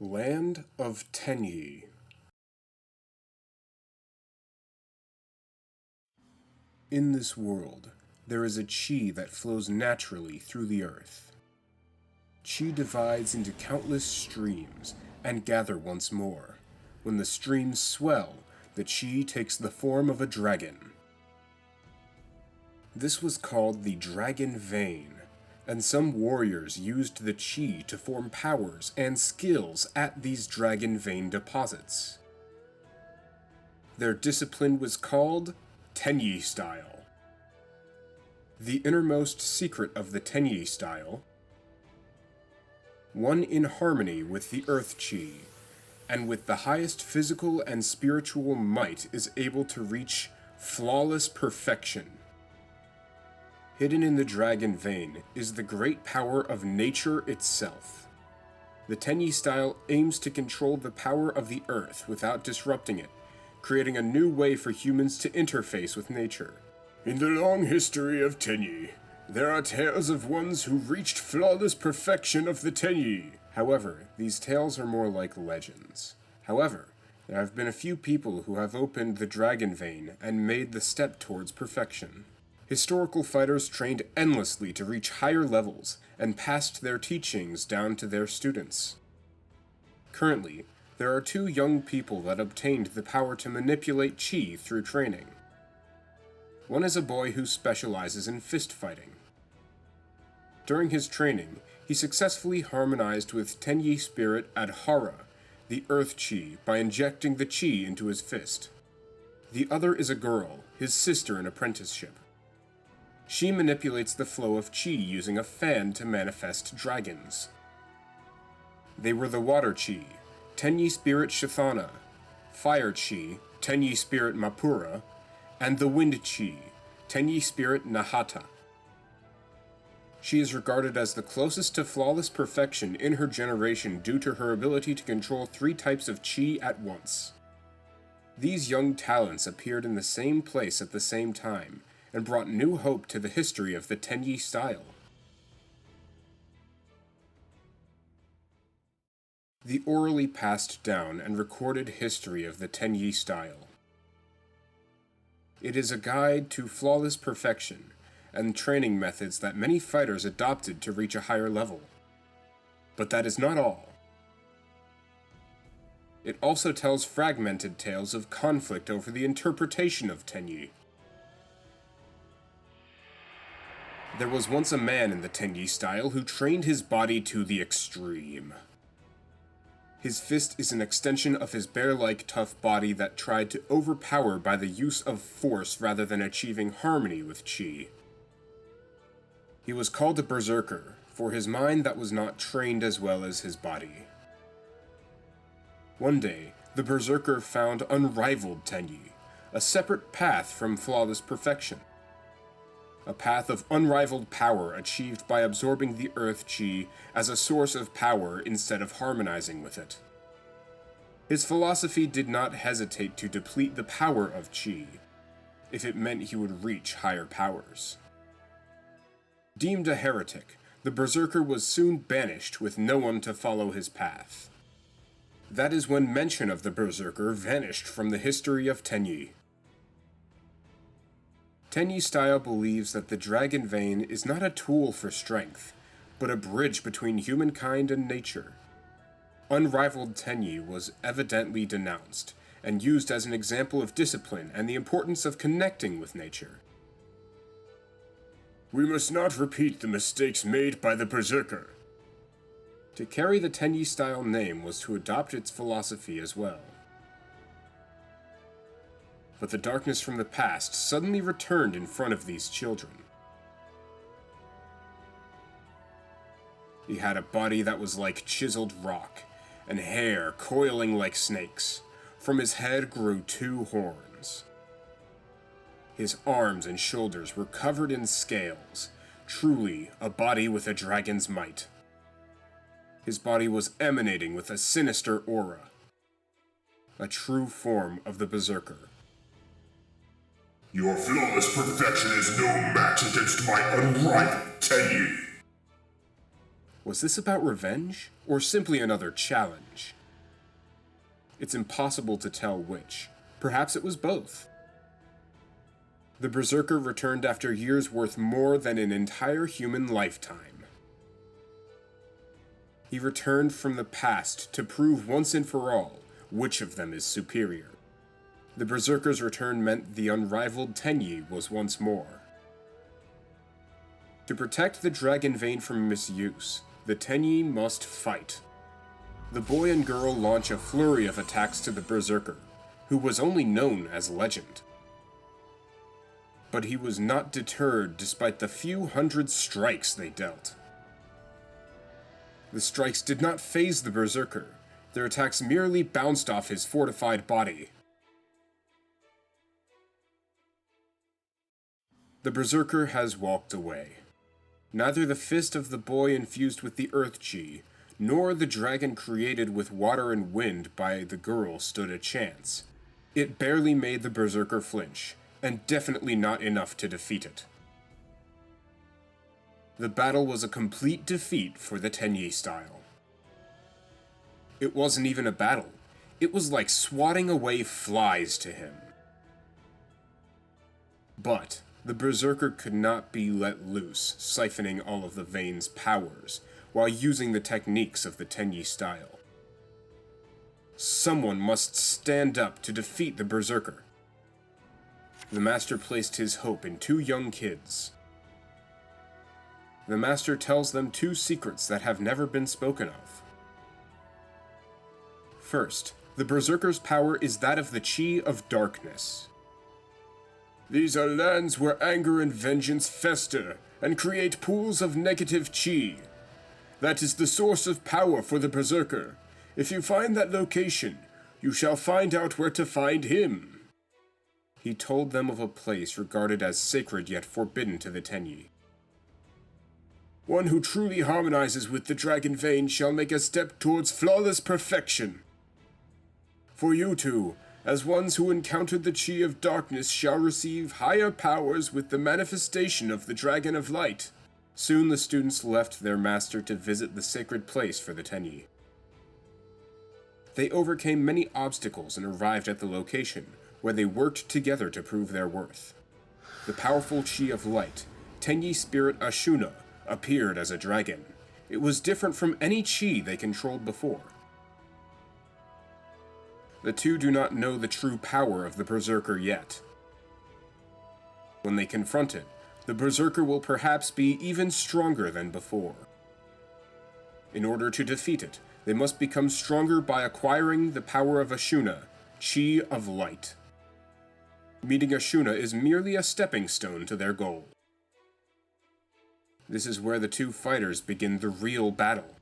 Land of Tenyi. In this world, there is a chi that flows naturally through the earth. Chi divides into countless streams and gather once more. When the streams swell, the chi takes the form of a dragon. This was called the Dragon Vein, and some warriors used the chi to form powers and skills at these Dragon Vein deposits. Their discipline was called Tenyi style. The innermost secret of the Tenyi style: one in harmony with the earth chi, and with the highest physical and spiritual might is able to reach flawless perfection. Hidden in the Dragon Vein is the great power of nature itself. The Tenyi style aims to control the power of the earth without disrupting it, creating a new way for humans to interface with nature. In the long history of Tenyi, there are tales of ones who reached flawless perfection of the Tenyi. However, these tales are more like legends. However, there have been a few people who have opened the Dragon Vein and made the step towards perfection. Historical fighters trained endlessly to reach higher levels and passed their teachings down to their students. Currently, there are two young people that obtained the power to manipulate chi through training. One is a boy who specializes in fist fighting. During his training, he successfully harmonized with Tenyi spirit Adhara, the earth chi, by injecting the chi into his fist. The other is a girl, his sister in apprenticeship. She manipulates the flow of chi using a fan to manifest dragons. They were the water chi, Tenyi spirit Shathana, fire chi, Tenyi spirit Mapura, and the wind chi, Tenyi spirit Nahata. She is regarded as the closest to flawless perfection in her generation due to her ability to control 3 types of chi at once. These young talents appeared in the same place at the same time, and brought new hope to the history of the Tenyi style. The orally passed down and recorded history of the Tenyi style. It is a guide to flawless perfection and training methods that many fighters adopted to reach a higher level. But that is not all. It also tells fragmented tales of conflict over the interpretation of Tenyi. There was once a man in the Tenyi style who trained his body to the extreme. His fist is an extension of his bear-like tough body that tried to overpower by the use of force rather than achieving harmony with chi. He was called a berserker, for his mind that was not trained as well as his body. One day, the berserker found unrivaled Tenyi, a separate path from flawless perfection. A path of unrivaled power achieved by absorbing the earth chi as a source of power instead of harmonizing with it. His philosophy did not hesitate to deplete the power of chi, if it meant he would reach higher powers. Deemed a heretic, the berserker was soon banished with no one to follow his path. That is when mention of the berserker vanished from the history of Tenyi. Tenyi style believes that the Dragon Vein is not a tool for strength, but a bridge between humankind and nature. Unrivaled Tenyi was evidently denounced, and used as an example of discipline and the importance of connecting with nature. We must not repeat the mistakes made by the berserker. To carry the Tenyi style name was to adopt its philosophy as well. But the darkness from the past suddenly returned in front of these children. He had a body that was like chiseled rock, and hair coiling like snakes. From his head grew 2 horns. His arms and shoulders were covered in scales, truly a body with a dragon's might. His body was emanating with a sinister aura, a true form of the berserker. Your flawless perfection is no match against my unrivaled Tenyi. Was this about revenge, or simply another challenge? It's impossible to tell which. Perhaps it was both. The Berserker returned after years worth more than an entire human lifetime. He returned from the past to prove once and for all which of them is superior. The Berserker's return meant the unrivaled Tenyi was once more. To protect the Dragon Vein from misuse, the Tenyi must fight. The boy and girl launch a flurry of attacks to the Berserker, who was only known as Legend. But he was not deterred despite the few hundred strikes they dealt. The strikes did not faze the Berserker. Their attacks merely bounced off his fortified body. The Berserker has walked away. Neither the fist of the boy infused with the Earth Chi, nor the dragon created with water and wind by the girl stood a chance. It barely made the Berserker flinch, and definitely not enough to defeat it. The battle was a complete defeat for the Tenyi style. It wasn't even a battle. It was like swatting away flies to him. But the Berserker could not be let loose, siphoning all of the Vein's powers, while using the techniques of the Tenyi style. Someone must stand up to defeat the Berserker. The Master placed his hope in two young kids. The Master tells them two secrets that have never been spoken of. First, the Berserker's power is that of the Chi of Darkness. These are lands where anger and vengeance fester and create pools of negative Chi. That is the source of power for the Berserker. If you find that location, you shall find out where to find him. He told them of a place regarded as sacred yet forbidden to the Tenyi. One who truly harmonizes with the Dragon Vein shall make a step towards flawless perfection. For you two, as ones who encountered the Chi of Darkness, shall receive higher powers with the manifestation of the Dragon of Light. Soon the students left their master to visit the sacred place for the Tenyi. They overcame many obstacles and arrived at the location, where they worked together to prove their worth. The powerful Chi of Light, Tenyi spirit Ashuna, appeared as a dragon. It was different from any Chi they controlled before. The two do not know the true power of the Berserker yet. When they confront it, the Berserker will perhaps be even stronger than before. In order to defeat it, they must become stronger by acquiring the power of Ashuna, Chi of Light. Meeting Ashuna is merely a stepping stone to their goal. This is where the two fighters begin the real battle.